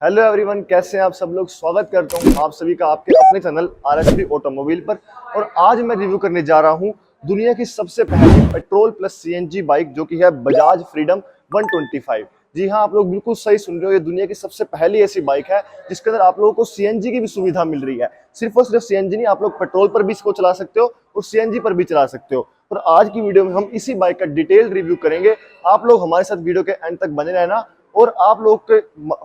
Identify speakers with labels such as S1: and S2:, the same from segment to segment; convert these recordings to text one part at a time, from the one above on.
S1: Hello everyone, कैसे हैं आप सब लोग। स्वागत करता हूं आप सभी का आपके अपने चैनल RS3 ऑटोमोबाइल पर। और आज मैं रिव्यू करने जा रहा हूं दुनिया की सबसे पहली पेट्रोल प्लस सीएनजी बाइक, जो कि है बजाज फ्रीडम 125। जी हां, आप लोग बिल्कुल सही सुन रहे हो। ये दुनिया की सबसे पहली ऐसी बाइक है जिसके अंदर आप लोगों को सीएनजी की भी सुविधा मिल रही है। सिर्फ और सिर्फ सीएनजी नहीं, आप लोग पेट्रोल पर भी इसको चला सकते हो और सीएनजी पर भी चला सकते हो। और आज की वीडियो में हम इसी बाइक का डिटेल रिव्यू करेंगे। आप लोग हमारे साथ वीडियो के एंड तक बने रहना। और आप लोग के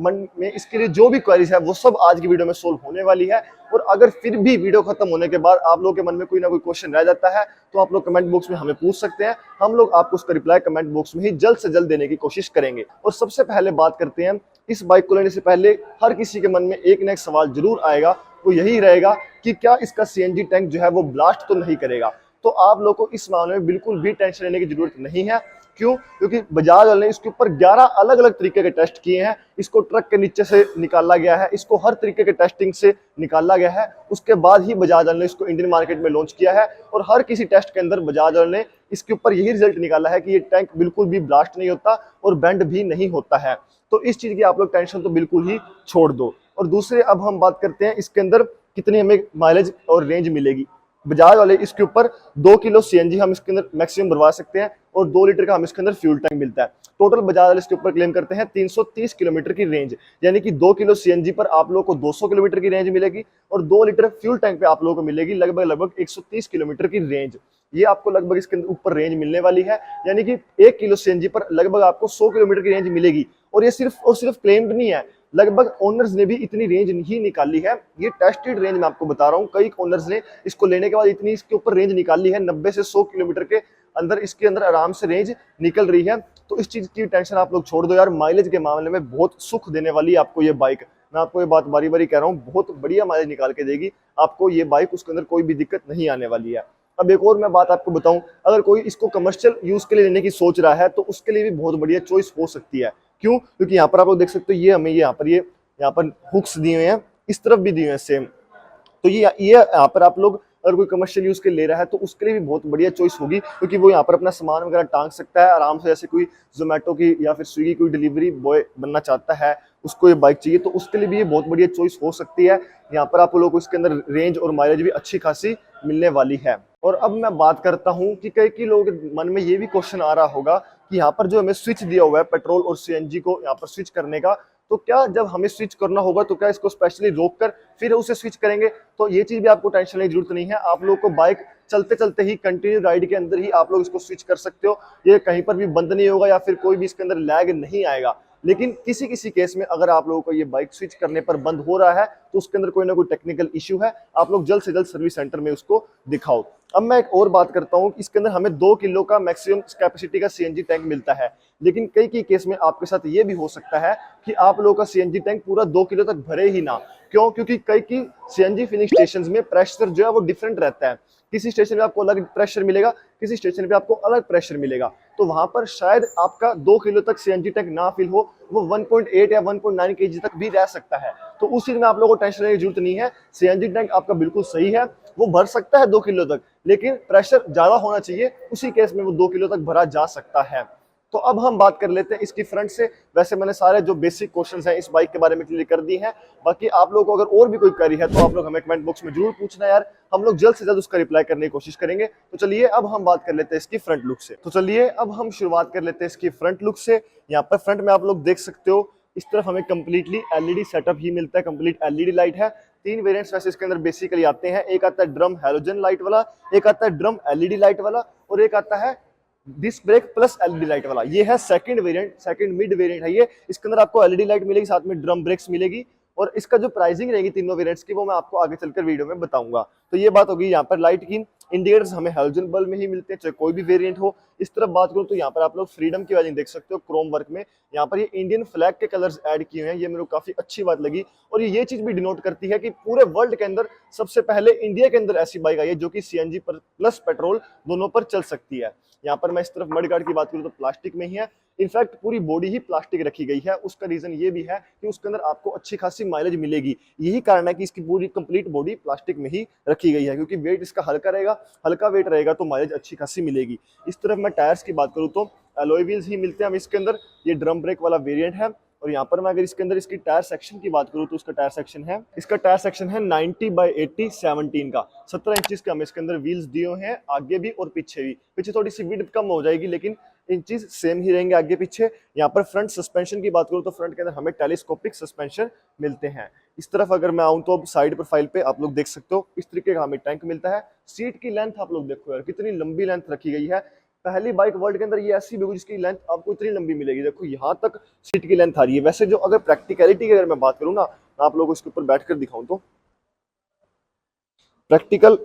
S1: मन में इसके लिए जो भी क्वेरीज है वो सब आज की वीडियो में सोल्व होने वाली है। और अगर फिर भी वीडियो खत्म होने के बाद आप लोगों के मन में कोई ना कोई क्वेश्चन रह जाता है तो आप लोग कमेंट बॉक्स में हमें पूछ सकते हैं। हम लोग आपको उसका रिप्लाई कमेंट बॉक्स में ही जल्द से जल्द देने की कोशिश करेंगे। और सबसे पहले बात करते हैं, इस बाइक को लेने से पहले हर किसी के मन में एक ना एक सवाल जरूर आएगा, वो यही रहेगा कि क्या इसका सीएनजी टैंक जो है वो ब्लास्ट तो नहीं करेगा। तो आप लोग को इस मामले में बिल्कुल भी टेंशन लेने की जरूरत नहीं है। क्यों? क्योंकि बजाज वाले ने इसके ऊपर 11 अलग अलग तरीके के टेस्ट किए हैं। इसको ट्रक के नीचे से निकाला गया है, इसको हर तरीके के टेस्टिंग से निकाला गया है। उसके बाद ही बजाज वाले ने इसको इंडियन मार्केट में लॉन्च किया है। और हर किसी टेस्ट के अंदर बजाज वाले ने इसके ऊपर यही रिजल्ट निकाला है कि ये टैंक बिल्कुल भी ब्लास्ट नहीं होता और बेंड भी नहीं होता है। तो इस चीज की आप लोग टेंशन तो बिल्कुल ही छोड़ दो। और दूसरे, अब हम बात करते हैं इसके अंदर कितनी हमें माइलेज और रेंज मिलेगी। बजाज वाले इसके ऊपर 2 किलो सीएनजी हम इसके अंदर मैक्सिमम भरवा सकते हैं और 2 लीटर का हम इसके अंदर फ्यूल टैंक मिलता है। टोटल बजाज वाले इसके ऊपर क्लेम करते हैं 330 किलोमीटर की रेंज, यानी कि 2 किलो सीएनजी पर आप लोगों को 200 किलोमीटर की रेंज मिलेगी और 2 लीटर फ्यूल टैंक पे आप लोगों को मिलेगी लगभग 130 किलोमीटर की रेंज। ये आपको लगभग इसके ऊपर रेंज मिलने वाली है, यानी कि 1 किलो सीएनजी पर लगभग आपको 100 किलोमीटर की रेंज मिलेगी। और ये सिर्फ और सिर्फ क्लेम्ड नहीं है, लगभग ओनर्स ने भी इतनी रेंज ही निकाली है। ये टेस्टेड रेंज मैं आपको बता रहा हूँ। कई ओनर्स ने इसको लेने के बाद इतनी इसके ऊपर रेंज निकाली है, 90 से 100 किलोमीटर के अंदर इसके अंदर आराम से रेंज निकल रही है। तो इस चीज की टेंशन आप लोग छोड़ दो यार। माइलेज के मामले में बहुत सुख देने वाली आपको ये बाइक। मैं आपको ये बात बारी बारी कह रहा हूँ, बहुत बढ़िया माइलेज निकाल के देगी आपको ये बाइक। उसके अंदर कोई भी दिक्कत नहीं आने वाली है। अब एक और मैं बात आपको बताऊं, अगर कोई इसको कमर्शियल यूज के लिए लेने की सोच रहा है तो उसके लिए भी बहुत बढ़िया चॉइस हो सकती है। क्यों? क्योंकि यहाँ पर आप लोग देख सकते हो, ये हमें यहाँ पर हुक्स दिए हुए हैं, इस तरफ भी दिए हुए हैं सेम। तो ये यहाँ पर आप लोग अगर कोई कमर्शियल यूज के ले रहा है तो उसके लिए भी बहुत बढ़िया चॉइस होगी, क्योंकि वो यहाँ पर अपना सामान वगैरह टांग सकता है आराम से। जैसे कोई जोमेटो की या फिर स्विगी कोई डिलीवरी बॉय बनना चाहता है, उसको ये बाइक चाहिए, तो उसके लिए भी ये बहुत बढ़िया चॉइस हो सकती है। यहाँ पर आप लोगों को इसके अंदर रेंज और माइलेज भी अच्छी खासी मिलने वाली है। और अब मैं बात करता हूँ कि कई लोगों के मन में ये भी क्वेश्चन आ रहा होगा कि यहाँ पर जो हमें स्विच दिया हुआ है पेट्रोल और सीएनजी को यहाँ पर स्विच करने का, तो क्या जब हमें स्विच करना होगा तो क्या इसको स्पेशली रोक कर फिर उसे स्विच करेंगे? तो ये चीज भी आपको टेंशन लेने की जरूरत नहीं है। आप लोग को बाइक चलते चलते ही कंटिन्यू राइड के अंदर ही आप लोग इसको स्विच कर सकते हो। ये कहीं पर भी बंद नहीं होगा या फिर कोई भी इसके अंदर लैग नहीं आएगा। लेकिन किसी किसी केस में अगर आप लोगों को ये बाइक स्विच करने पर बंद हो रहा है तो उसके अंदर कोई ना कोई टेक्निकल इश्यू है, आप लोग जल्द से जल्द सर्विस सेंटर में उसको दिखाओ। अब मैं एक और बात करता हूँ, इसके अंदर हमें 2 किलो का मैक्सिमम कैपेसिटी का सीएनजी टैंक मिलता है। लेकिन कई केस में आपके साथ ये भी हो सकता है कि आप लोगों का सीएनजी टैंक पूरा 2 किलो तक भरे ही ना। क्यों? क्योंकि कई की सीएनजी फिलिंग स्टेशंस में प्रेशर जो है वो डिफरेंट रहता है। किसी स्टेशन पे आपको अलग प्रेशर मिलेगा, किसी स्टेशन पे आपको अलग प्रेशर मिलेगा। तो वहां पर शायद आपका 2 किलो तक सीएनजी टैंक ना फिल हो, वो 1.8 या 1.9 केजी तक भी रह सकता है। तो उस चीज में आप लोगों को टेंशन लेने की जरूरत नहीं है। सीएनजी टैंक आपका बिल्कुल सही है, वो भर सकता है 2 किलो तक, लेकिन प्रेशर ज्यादा होना चाहिए, उसी केस में वो 2 किलो तक भरा जा सकता है। तो अब हम बात कर लेते हैं इसकी फ्रंट से। वैसे मैंने सारे जो बेसिक क्वेश्चंस हैं इस बाइक के बारे में क्लियर कर दी हैं। बाकी आप लोगों को अगर और भी कोई क्वेरी है तो आप लोग हमें कमेंट बॉक्स में जरूर पूछना यार, हम लोग जल्द से जल्द उसका रिप्लाई करने की कोशिश करेंगे। तो चलिए अब हम बात कर लेते हैं इसकी फ्रंट लुक से। तो चलिए अब हम शुरुआत कर लेते हैं इसकी फ्रंट लुक से। यहाँ पर फ्रंट में आप लोग देख सकते हो, इस तरफ हमें कंप्लीटली एलईडी सेटअप ही मिलता है, कंप्लीट एलईडी लाइट है। 3 वेरिएंट्स वैसे इसके अंदर बेसिकली आते हैं। एक आता है ड्रम हैलोजन लाइट वाला, एक आता है ड्रम एलईडी लाइट वाला, और एक आता है disc brake plus LED light वाला। ये है second variant, second mid variant है ये। इसके अंदर आपको एलईडी लाइट मिलेगी, साथ में ड्रम ब्रेक्स मिलेगी। और इसका जो प्राइसिंग रहेगी तीनों वेरिएंट्स की वो मैं आपको आगे चलकर वीडियो में बताऊंगा। तो ये बात होगी यहाँ पर लाइट की। इंडिकेटर्स हमें हैलोजन बल्ब में ही मिलते हैं, चाहे कोई भी वेरिएंट हो। इस तरफ बात करूं तो यहाँ पर आप लोग फ्रीडम की वायरिंग देख सकते हो क्रोम वर्क में। यहाँ पर ये इंडियन फ्लैग के कलर्स ऐड किए हुए हैं, ये मेरे को काफी अच्छी बात लगी। और ये चीज भी डिनोट करती है कि पूरे वर्ल्ड के अंदर सबसे पहले इंडिया के अंदर ऐसी बाइक आई है जो कि सीएनजी पर प्लस पेट्रोल दोनों पर चल सकती है। यहाँ पर मैं इस तरफ मड गार्ड की बात करूँ तो प्लास्टिक में ही है, इनफैक्ट पूरी बॉडी ही प्लास्टिक रखी गई है। उसका रीजन ये भी है कि उसके अंदर आपको अच्छी खासी माइलेज मिलेगी। यही कारण है कि इसकी पूरी कंप्लीट बॉडी प्लास्टिक में ही रखी गई है, क्योंकि वेट इसका हल्का रहेगा, हल्का वेट रहेगा तो माइलेज अच्छी खासी मिलेगी। इस तरफ मैं टायर्स की बात करूँ तो एलॉय व्हील्स ही मिलते हैं हम इसके अंदर। ये ड्रम ब्रेक वाला वेरिएंट है और यहाँ पर मैं अगर इसके अंदर इसकी टायर सेक्शन की बात करूँ तो इसका टायर सेक्शन है 90/80/17 का। 17 इंचेस के हमें इसके अंदर व्हील्स दिए हुए हैं, आगे भी और पीछे भी। पीछे थोड़ी सी विड्थ कम हो जाएगी लेकिन इंचेस सेम ही रहेंगे आगे पीछे। यहाँ पर फ्रंट सस्पेंशन की बात करूँ तो फ्रंट के अंदर हमें टेलीस्कोपिक सस्पेंशन मिलते हैं। इस तरफ अगर मैं आऊँ तो साइड प्रोफाइल पे आप लोग देख सकते हो इस तरीके का हमें टैंक मिलता है। सीट की लेंथ आप लोग देखो यार, कितनी लंबी लेंथ रखी गई है। पहली बाइक वर्ल्ड के अंदर ये ऐसी भी होगी जिसकी लेंथ आपको इतनी लंबी मिलेगी। देखो यहाँ तक सीट की लेंथ आ रही है। वैसे जो अगर प्रैक्टिकलिटी की अगर मैं बात करूँ ना, आप लोगों को इसके ऊपर बैठ कर दिखाऊं तो प्रैक्टिकल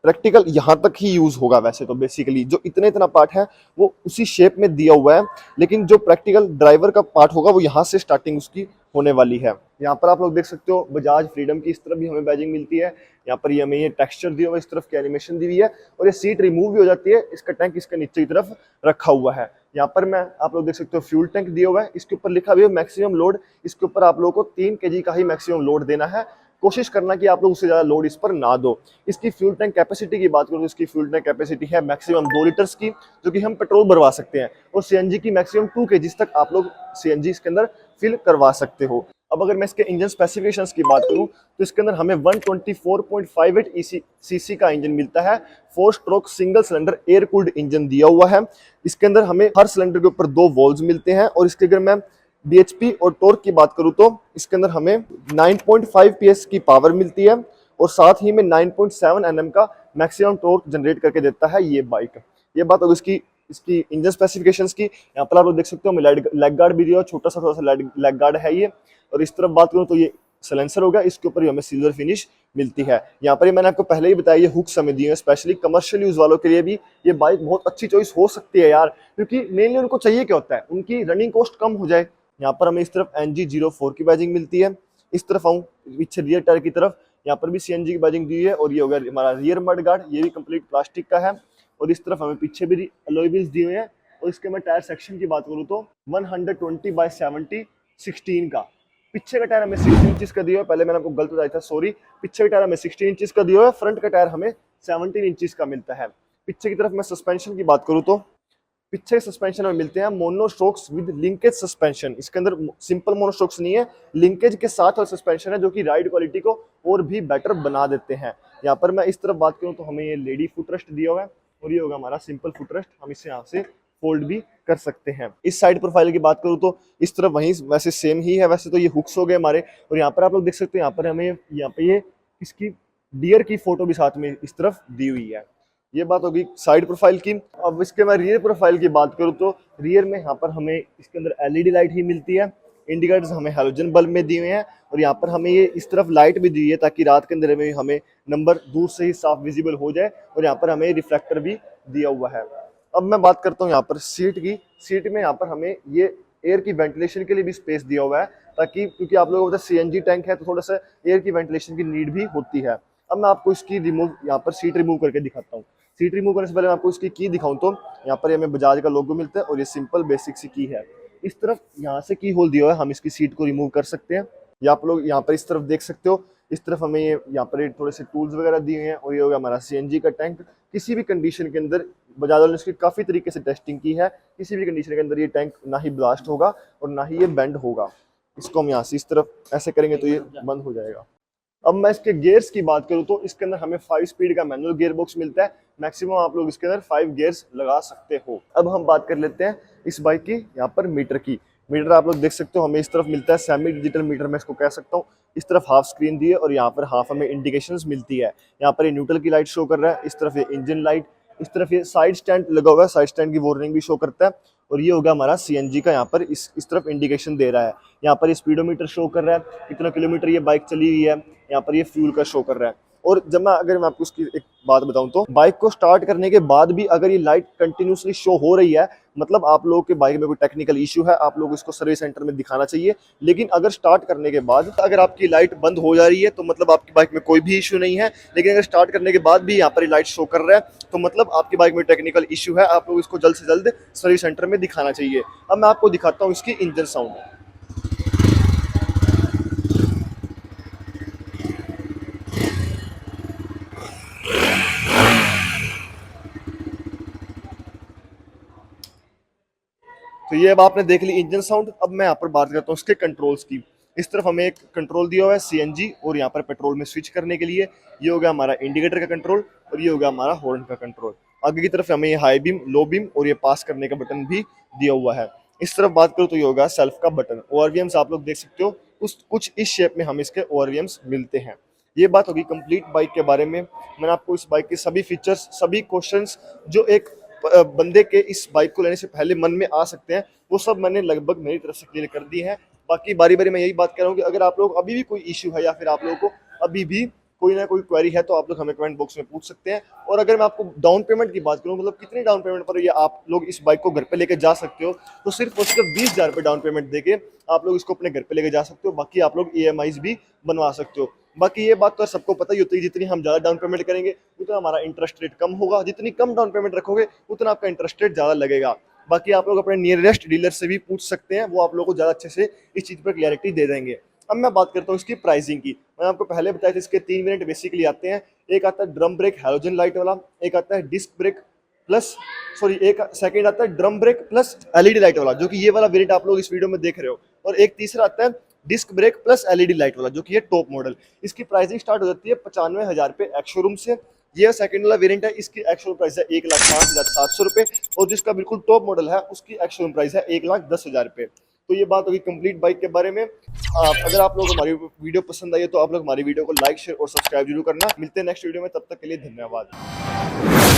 S1: प्रैक्टिकल यहाँ तक ही यूज होगा। वैसे तो बेसिकली जो इतना पार्ट है वो उसी शेप में दिया हुआ है, लेकिन जो प्रैक्टिकल ड्राइवर का पार्ट होगा वो यहाँ से स्टार्टिंग उसकी होने वाली है। यहाँ पर आप लोग देख सकते हो बजाज फ्रीडम की इस तरफ भी हमें बैजिंग मिलती है। यहाँ पर ये हमें ये टेक्सचर दिया हुआ है, इस तरफ की एनिमेशन दी हुई है और ये सीट रिमूव भी हो जाती है। इसका टैंक इसके नीचे की तरफ रखा हुआ है। यहाँ पर मैं आप लोग देख सकते हो फ्यूल टैंक दिया हुआ है, इसके ऊपर लिखा भी है मैक्सिमम लोड। इसके ऊपर आप लोगों को 3 kg का ही मैक्सिमम लोड देना है। कोशिश करना कि आप लोग उससे ज्यादा लोड इस पर ना दो। इसकी फ्यूल टैंक कैपेसिटी की बात करूं तो इसकी फ्यूल टैंक कैपेसिटी है मैक्सिमम 2 लीटर्स की, जो कि हम पेट्रोल भरवा सकते हैं। और सीएनजी की मैक्सिमम 2 kg तक आप लोग सीएनजी इसके अंदर फिल करवा सकते हो। अब अगर मैं इसके इंजन स्पेसिफिकेशंस की बात करूं तो इसके अंदर हमें 124.58 सीसी का इंजन मिलता है। 4 stroke single cylinder air cooled engine दिया हुआ है। इसके अंदर हमें हर सिलेंडर के ऊपर 2 वॉल्व्स मिलते हैं। और इसके अगर मैं बीएचपी और टॉर्क की बात करूं तो इसके अंदर हमें 9.5 PS की पावर मिलती है और साथ ही में 9.7 Nm का मैक्सिमम टॉर्क जनरेट करके देता है ये बाइक। ये बात होगी इसकी इंजन स्पेसिफिकेशंस की। यहाँ पर आप लोग देख सकते हो हमें लेग गार्ड भी दिया है, छोटा सा थोड़ा सा लेग गार्ड है ये। और इस तरफ बात करूँ तो ये सलेंसर हो गया, इसके ऊपर हमें सिल्वर फिनिश मिलती है। यहाँ पर मैंने आपको पहले ही बताया ये हुक्स हमें दिए हैं स्पेशली कमर्शियल यूज वालों के लिए भी। ये बाइक बहुत अच्छी चॉइस हो सकती है यार, क्योंकि मेनली उनको चाहिए क्या होता है, उनकी रनिंग कॉस्ट कम हो जाए। यहाँ पर हमें इस तरफ NG04 की बैजिंग मिलती है। इस तरफ आऊँ पीछे रियर टायर की तरफ, यहाँ पर भी CNG की बैजिंग दी है। और ये हो गया हमारा रियर मड गार्ड, ये भी कंप्लीट प्लास्टिक का है। और इस तरफ हमें पीछे भी अलॉय व्हील्स दिए हुए हैं। और इसके मैं टायर सेक्शन की बात करूँ तो 120/70 16 का। पीछे का टायर हमें 16 इंचेस का दिया है। पहले मैंने आपको गलत बताया था, सॉरी। पीछे का टायर हमें 16 इंचेस का दिया है, फ्रंट का टायर हमें 17 इंचेस का मिलता है। पीछे की तरफ मैं सस्पेंशन की बात करूँ तो पीछे सस्पेंशन में मिलते हैं मोनोस्ट्रोक्स विद लिंकेज सस्पेंशन। इसके अंदर सिंपल मोनोस्ट्रोक्स नहीं है, लिंकेज के साथ और सस्पेंशन है, जो कि राइड क्वालिटी को और भी बेटर बना देते हैं। यहाँ पर मैं इस तरफ बात करूँ तो हमें ये लेडी फुटरेस्ट दिया हुआ है और ये होगा हमारा सिंपल फुटरेस्ट। हम इसे यहाँ से फोल्ड भी कर सकते हैं। इस साइड प्रोफाइल की बात करूँ तो इस तरफ वहीं वैसे सेम ही है। वैसे तो ये हुक्स हो गए हमारे। और यहाँ पर आप लोग देख सकते हैं यहाँ पर हमें यहाँ पे ये इसकी डियर की फोटो भी साथ में इस तरफ दी हुई है। ये बात होगी साइड प्रोफाइल की। अब इसके मैं रियर प्रोफाइल की बात करूँ तो रियर में यहाँ पर हमें इसके अंदर एलईडी लाइट ही मिलती है। इंडिकेटर्स हमें हैलोजन बल्ब में दिए हुए हैं और यहाँ पर हमें ये इस तरफ लाइट भी दी है ताकि रात के अंदर में हमें नंबर दूर से ही साफ विजिबल हो जाए। और यहाँ पर हमें रिफ्लेक्टर भी दिया हुआ है। अब मैं बात करता हूँ यहाँ पर सीट की। सीट में यहाँ पर हमें ये एयर की वेंटिलेशन के लिए भी स्पेस दिया हुआ है, ताकि क्योंकि आप लोगों को पता है CNG टैंक है तो थोड़ा सा एयर की वेंटिलेशन की नीड भी होती है। अब मैं आपको इसकी यहाँ पर सीट रिमूव करके दिखाता हूँ। सीट रिमूव करने से पहले मैं आपको इसकी की दिखाऊं तो यहाँ पर हमें बजाज का लोगो मिलता है और ये सिंपल बेसिक सी की है। इस तरफ यहाँ से की होल दिया हुआ है, हम इसकी सीट को रिमूव कर सकते हैं। ये आप लोग यहाँ पर इस तरफ देख सकते हो। इस तरफ हमें ये यहाँ पर थोड़े से टूल्स वगैरह दिए हैं और ये हो गया हमारा CNG का टैंक। किसी भी कंडीशन के अंदर बजाज वालों ने इसकी काफ़ी तरीके से टेस्टिंग की है, किसी भी कंडीशन के अंदर ये टैंक ना ही ब्लास्ट होगा और ना ही ये बेंड होगा। इसको हम यहाँ से इस तरफ ऐसे करेंगे तो ये बंद हो जाएगा। अब मैं इसके गियर्स की बात करूं तो इसके अंदर हमें 5 स्पीड का मैनुअल गियर बॉक्स मिलता है। मैक्सिमम आप लोग इसके अंदर 5 गियर्स लगा सकते हो। अब हम बात कर लेते हैं इस बाइक की यहाँ पर मीटर की। मीटर आप लोग देख सकते हो हमें इस तरफ मिलता है सेमी डिजिटल मीटर, मैं इसको कह सकता हूँ। इस तरफ हाफ स्क्रीन दी है और यहाँ पर हाफ हमें इंडिकेशंस मिलती है। यहाँ पर ये न्यूट्रल की लाइट शो कर रहा है, इस तरफ ये इंजन लाइट, इस तरफ ये साइड स्टैंड लगा हुआ है, साइड स्टैंड की वार्निंग भी शो करता है। और ये होगा हमारा CNG का यहाँ पर इस तरफ इंडिकेशन दे रहा है। यहाँ पर ये स्पीडोमीटर शो कर रहा है, कितना किलोमीटर ये बाइक चली हुई है। यहाँ पर ये फ्यूल का शो कर रहा है। और अगर मैं आपको उसकी एक बात बताऊं तो बाइक को स्टार्ट करने के बाद भी अगर ये लाइट कंटिन्यूसली शो हो रही है, मतलब आप लोगों के बाइक में कोई टेक्निकल इशू है, आप लोग इसको सर्विस सेंटर में दिखाना चाहिए। लेकिन अगर स्टार्ट करने के बाद अगर आपकी लाइट बंद हो जा रही है तो मतलब आपकी बाइक में कोई भी इशू नहीं है। लेकिन अगर स्टार्ट करने के बाद भी यहाँ पर लाइट शो कर रहा है तो मतलब आपकी बाइक में टेक्निकल इशू है, आप लोग इसको जल्द से जल्द सर्विस सेंटर में दिखाना चाहिए। अब मैं आपको दिखाता हूँ इसकी इंजन साउंड। तो ये अब आपने देख ली इंजन साउंड। अब मैं यहाँ पर बात करता हूँ इसके कंट्रोल्स की। इस तरफ हमें एक कंट्रोल दिया हुआ है सीएनजी और यहाँ पर पेट्रोल में स्विच करने के लिए। ये हो गया हमारा इंडिकेटर का कंट्रोल और ये हो गया हमारा हॉर्न का कंट्रोल। आगे की तरफ हमें ये हाई बीम, लो बीम और ये पास करने का बटन भी दिया हुआ है। इस तरफ बात करूँ तो ये होगा सेल्फ का बटन। ओआरवीएम्स आप लोग देख सकते हो कुछ इस शेप में हम इसके ओआरवीएम्स मिलते हैं। ये बात होगी कंप्लीट बाइक के बारे में। मैंने आपको इस बाइक के सभी फीचर्स, सभी क्वेश्चंस जो एक बंदे के इस बाइक को लेने से पहले मन में आ सकते हैं, वो सब मैंने लगभग मेरी तरफ से क्लियर कर दिए हैं। बाकी बारी बारी मैं यही बात कर रहा हूँ कि अगर आप लोग अभी भी कोई इश्यू है या फिर आप लोगों को अभी भी कोई ना कोई क्वेरी है तो आप लोग हमें कमेंट बॉक्स में पूछ सकते हैं। और अगर मैं आपको डाउन पेमेंट की बात करूँ, मतलब कितने डाउन पेमेंट पर ये आप लोग इस बाइक को घर पे लेके जा सकते हो, तो सिर्फ और सिर्फ 20,000 रुपये डाउन पेमेंट देके आप लोग इसको अपने घर पे लेके जा सकते हो। बाकी आप लोग EMIs भी बनवा सकते हो। बाकी ये बात तो सबको पता ही होती है, जितनी हम ज़्यादा डाउन पेमेंट करेंगे उतना हमारा इंटरेस्ट रेट कम होगा, जितनी कम डाउन पेमेंट रखोगे उतना आपका इंटरेस्ट रेट ज़्यादा लगेगा। बाकी आप लोग अपने नियरेस्ट डीलर से भी पूछ सकते हैं, वो आप लोगों को ज़्यादा अच्छे से इस चीज़ पर क्लैरिटी दे देंगे। अब मैं बात करता हूँ इसकी प्राइसिंग की। मैंने आपको पहले बताया था इसके 3 वेरिएंट बेसिकली आते हैं। एक आता है ड्रम ब्रेक हैलोजन लाइट वाला, एक आता है डिस्क ब्रेक प्लस एक सेकंड आता है drum brake plus LED light वाला, जो कि ये वाला वेरिएंट आप लोग इस वीडियो में देख रहे हो। और एक तीसरा आता है disc brake plus LED light वाला, जो कि ये टॉप मॉडल। इसकी प्राइसिंग स्टार्ट हो जाती है 95,000 रुपये एक्स शोरूम से। ये सेकंड वाला वेरिएंट है, इसकी एक्चुअल प्राइस है 1,05,700 रुपये। और जिसका बिल्कुल टॉप मॉडल है उसकी एक्चुअल प्राइस है 1,10,000 रुपये। तो ये बात होगी कंप्लीट बाइक के बारे में। अगर आप लोग हमारी वीडियो पसंद आई है तो आप लोग हमारी वीडियो को लाइक, शेयर और सब्सक्राइब जरूर करना। मिलते हैं नेक्स्ट वीडियो में, तब तक के लिए धन्यवाद।